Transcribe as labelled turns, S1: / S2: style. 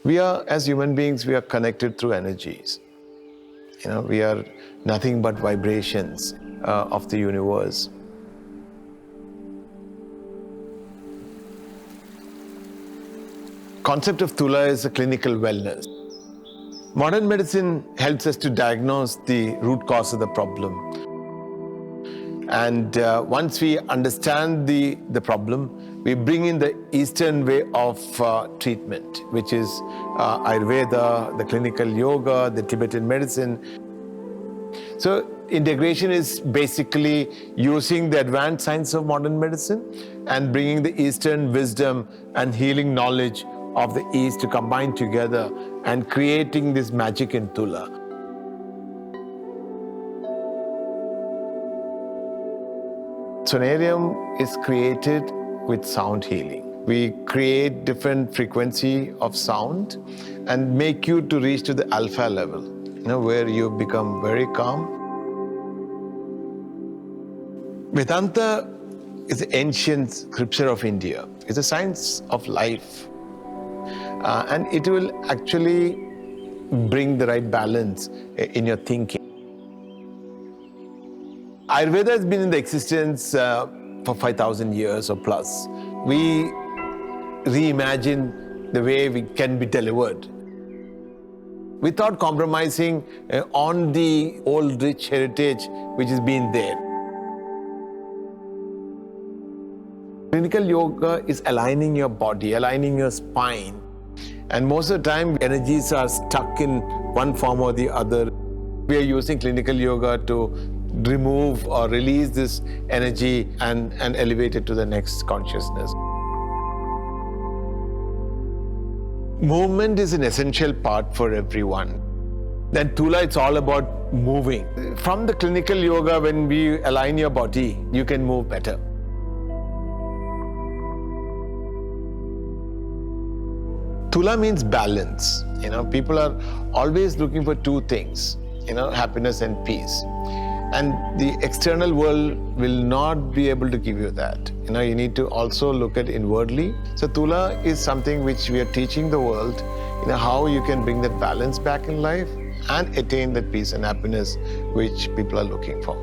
S1: We are, as human beings, we are connected through energies. We are nothing but vibrations of the universe. Concept of Tulah is a clinical wellness. Modern medicine helps us to diagnose the root cause of the problem. And once we understand the problem, we bring in the Eastern way of treatment, which is Ayurveda, the clinical yoga, the Tibetan medicine. So integration is basically using the advanced science of modern medicine and bringing the Eastern wisdom and healing knowledge of the East to combine together and creating this magic in Tulah. Sonarium is created with sound healing. We create different frequency of sound and make you to reach to the alpha level, where you become very calm. Vedanta is the ancient scripture of India. It's a science of life. And it will actually bring the right balance in your thinking. Ayurveda has been in the existence for 5,000 years or plus. We reimagine the way we can be delivered without compromising on the old rich heritage which has been there. Clinical yoga is aligning your body, aligning your spine. And most of the time, energies are stuck in one form or the other. We are using clinical yoga to remove or release this energy and elevate it to the next consciousness. Movement is an essential part for everyone. Then Tulah, it's all about moving. From the clinical yoga, when we align your body, you can move better. Tulah means balance. People are always looking for two things, happiness and peace. And the external world will not be able to give you that. You need to also look at inwardly. So Tulah is something which we are teaching the world, how you can bring that balance back in life and attain that peace and happiness which people are looking for.